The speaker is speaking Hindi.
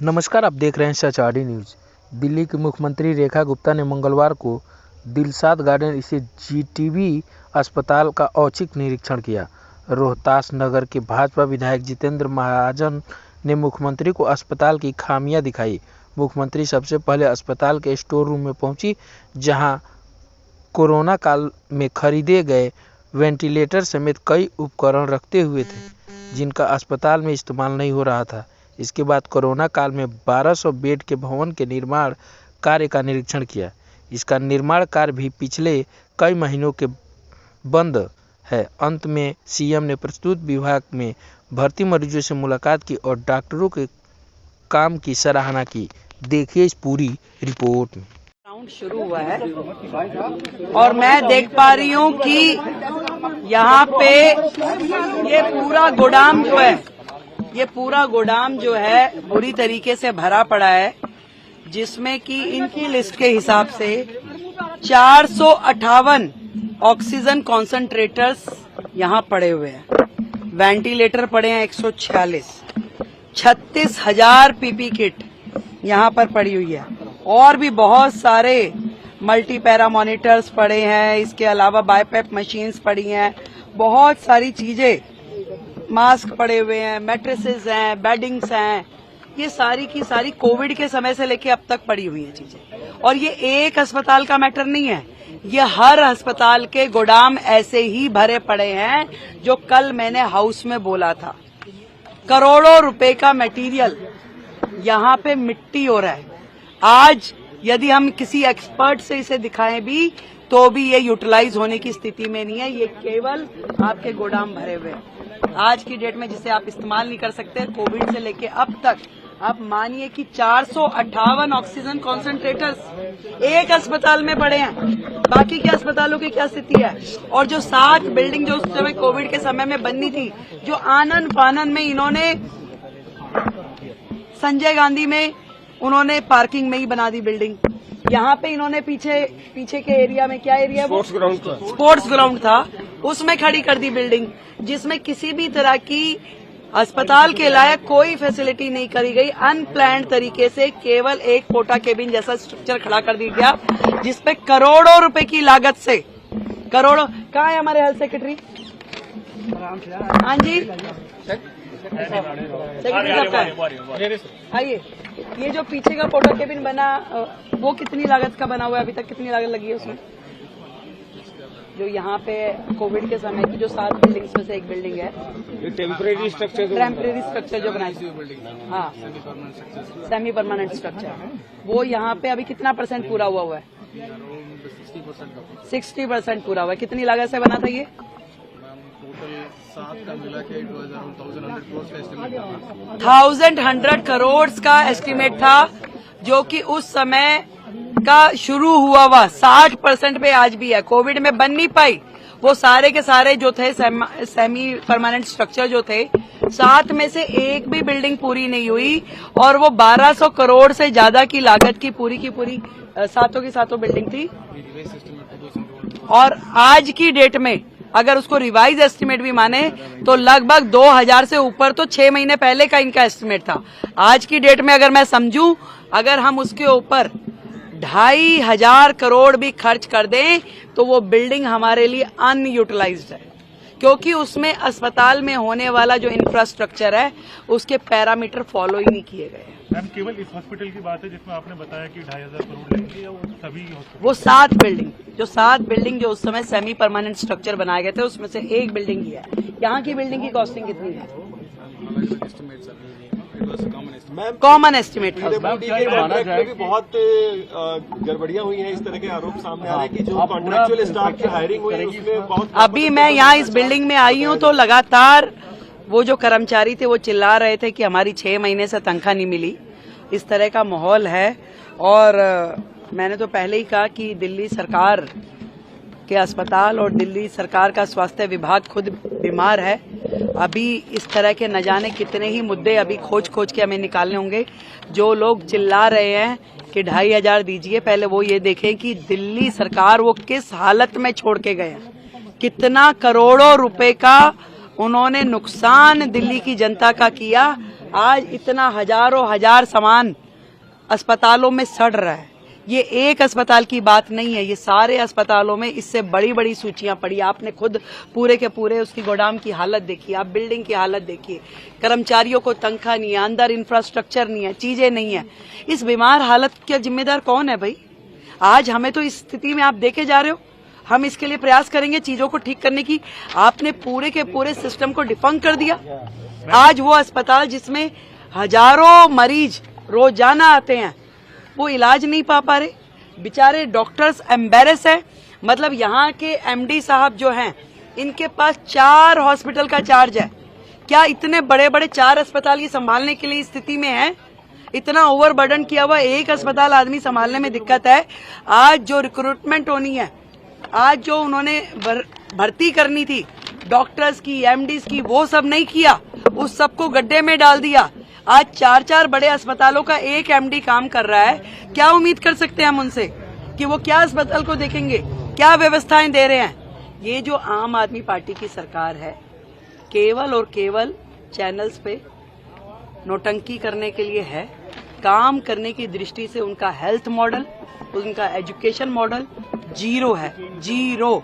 नमस्कार, आप देख रहे हैं सच आरडी न्यूज़। दिल्ली की मुख्यमंत्री रेखा गुप्ता ने मंगलवार को दिलशाद गार्डन स्थित जीटीबी अस्पताल का औचक निरीक्षण किया। रोहतास नगर के भाजपा विधायक जितेंद्र महाजन ने मुख्यमंत्री को अस्पताल की खामियां दिखाई। मुख्यमंत्री सबसे पहले अस्पताल के स्टोर रूम में पहुंची, जहां कोरोना काल में खरीदे गए वेंटिलेटर समेत कई उपकरण रखते हुए थे, जिनका अस्पताल में इस्तेमाल नहीं हो रहा था। इसके बाद कोरोना काल में 1200 बेड के भवन के निर्माण कार्य का निरीक्षण किया। इसका निर्माण कार्य भी पिछले कई महीनों के बंद है। अंत में सीएम ने प्रस्तुत विभाग में भर्ती मरीजों से मुलाकात की और डॉक्टरों के काम की सराहना की। देखिए इस पूरी रिपोर्ट में। राउंड शुरू हुआ है और मैं देख पा रही हूँ कि यहाँ पे ये पूरा गोदाम जो है बुरी तरीके से भरा पड़ा है, जिसमें कि इनकी लिस्ट के हिसाब से 458 ऑक्सीजन कॉन्सेंट्रेटर्स यहाँ पड़े हुए हैं। वेंटिलेटर पड़े हैं 146, 36,000 पीपी किट यहाँ पर पड़ी हुई है और भी बहुत सारे मल्टी पैरा मॉनिटर्स पड़े हैं। इसके अलावा बाईपैप मशीन्स पड़ी हैं, बहुत सारी चीजें, मास्क पड़े हुए हैं, मैट्रेसेस हैं, बेडिंग्स हैं। ये सारी की सारी कोविड के समय से लेके अब तक पड़ी हुई हैं चीजें। और ये एक अस्पताल का मैटर नहीं है, ये हर अस्पताल के गोदाम ऐसे ही भरे पड़े हैं। जो कल मैंने हाउस में बोला था, करोड़ों रुपए का मटेरियल यहाँ पे मिट्टी हो रहा है। आज यदि हम किसी एक्सपर्ट से इसे दिखाएं भी तो भी ये यूटिलाइज होने की स्थिति में नहीं है। ये केवल आपके गोदाम भरे हुए हैं आज की डेट में, जिसे आप इस्तेमाल नहीं कर सकते। कोविड से लेके अब तक आप मानिए कि 458 ऑक्सीजन कॉन्सेंट्रेटर्स एक अस्पताल में पड़े हैं। बाकी के अस्पतालों की क्या स्थिति है? और जो 7 बिल्डिंग जो उस समय कोविड के समय में बननी थी, जो आनन फानन में इन्होंने संजय गांधी में उन्होंने पार्किंग में ही बना दी बिल्डिंग। यहाँ पे इन्होंने पीछे के एरिया में, क्या एरिया वो स्पोर्ट्स ग्राउंड था, उसमें खड़ी कर दी बिल्डिंग, जिसमें किसी भी तरह की अस्पताल के लायक कोई फैसिलिटी नहीं करी गई। अनप्लान्ड तरीके से केवल एक पोटा केबिन जैसा स्ट्रक्चर खड़ा कर दिया गया, जिसपे करोड़ों रुपए की लागत से करोड़ों। कहाँ है हमारे हेल्थ सेक्रेटरी? हाँ जी, सेक्रेटरी साहब आइए। ये जो पीछे का पोटा केबिन बना, वो कितनी लागत का बना हुआ है? अभी तक कितनी लागत लगी है उसमें? जो यहाँ पे कोविड के समय की जो 7 बिल्डिंग्स में से एक बिल्डिंग है, टेम्परेरी स्ट्रक्चर जो बनाई थी, हाँ, सेमी परमानेंट स्ट्रक्चर, वो यहाँ पे अभी कितना % पूरा हुआ है? 60% पूरा हुआ है। कितनी लागत से बना था ये? 1,100 करोड़ का एस्टिमेट था, जो कि उस समय का शुरू हुआ 60% पे आज भी है। कोविड में बन नहीं पाई। वो सारे के सारे जो थे सेमी परमानेंट स्ट्रक्चर जो थे, 7 में से एक भी बिल्डिंग पूरी नहीं हुई और वो 1200 करोड़ से ज्यादा की लागत की पूरी 7 बिल्डिंग थी। और आज की डेट में अगर उसको रिवाइज एस्टिमेट भी माने तो लगभग 2000 से ऊपर तो 6 महीने पहले का इनका एस्टिमेट था। आज की डेट में अगर मैं समझूं, अगर हम उसके ऊपर 2,500 करोड़ भी खर्च कर दें तो वो बिल्डिंग हमारे लिए अनयूटिलाइज्ड है, क्योंकि उसमें अस्पताल में होने वाला जो इंफ्रास्ट्रक्चर है उसके पैरामीटर फॉलो ही नहीं किए गए। मैम, केवल इस हॉस्पिटल की बात है जिसमें आपने बताया कि 2,500 करोड़ लगेंगे, या वो सभी वो 7 बिल्डिंग जो उस समय सेमी परमानेंट स्ट्रक्चर बनाए गए थे, उसमें से एक बिल्डिंग ही है। यहाँ की बिल्डिंग की कॉस्टिंग कितनी है? कॉमन एस्टिमेट था। भी बहुत गड़बड़ियां हुई हैं, इस तरह के आरोप सामने आ रहे हैं कि जो कॉन्ट्रैक्चुअल स्टाफ की हायरिंग हुई है उसमें बहुत। अभी मैं यहाँ इस बिल्डिंग में आई हूँ तो लगातार वो जो कर्मचारी थे वो चिल्ला रहे थे कि हमारी 6 महीने से तनख्वाह नहीं मिली। इस तरह का माहौल है। और मैंने तो पहले ही कहा कि दिल्ली सरकार के अस्पताल और दिल्ली सरकार का स्वास्थ्य विभाग खुद बीमार है। अभी इस तरह के न जाने कितने ही मुद्दे अभी खोज के हमें निकालने होंगे। जो लोग चिल्ला रहे हैं कि 2,500 दीजिए, पहले वो ये देखें कि दिल्ली सरकार वो किस हालत में छोड़ के गए हैं। कितना करोड़ों रुपए का उन्होंने नुकसान दिल्ली की जनता का किया। आज इतना हजारों हजार सामान अस्पतालों में सड़ रहा है। ये एक अस्पताल की बात नहीं है, ये सारे अस्पतालों में इससे बड़ी बड़ी सूचियां पड़ी। आपने खुद पूरे के पूरे उसकी गोदाम की हालत देखी, आप बिल्डिंग की हालत देखिए, कर्मचारियों को तनख्वाह नहीं है, अंदर इंफ्रास्ट्रक्चर नहीं है, चीजें नहीं है। इस बीमार हालत का जिम्मेदार कौन है भाई? आज हमें तो इस स्थिति में आप देखे जा रहे हो। हम इसके लिए प्रयास करेंगे चीजों को ठीक करने की। आपने पूरे के पूरे सिस्टम को डिफंक कर दिया। आज वो अस्पताल जिसमें हजारों मरीज रोजाना आते हैं, वो इलाज नहीं पा रहे। बेचारे डॉक्टर्स एम्बेरस है। मतलब यहाँ के एमडी साहब जो हैं, इनके पास 4 हॉस्पिटल का चार्ज है। क्या इतने बड़े बड़े 4 अस्पताल की संभालने के लिए स्थिति में है? इतना ओवरबर्डन किया हुआ एक अस्पताल आदमी संभालने में दिक्कत है। आज जो रिक्रूटमेंट होनी है, आज जो उन्होंने भर्ती करनी थी डॉक्टर्स की, एमडीज की, वो सब नहीं किया, उस सबको गड्ढे में डाल दिया। आज 4 बड़े अस्पतालों का एक एमडी काम कर रहा है। क्या उम्मीद कर सकते हैं हम उनसे कि वो क्या अस्पताल को देखेंगे, क्या व्यवस्थाएं दे रहे हैं? ये जो आम आदमी पार्टी की सरकार है, केवल और केवल चैनल्स पे नौटंकी करने के लिए है। काम करने की दृष्टि से उनका हेल्थ मॉडल, उनका एजुकेशन मॉडल जीरो है, जीरो।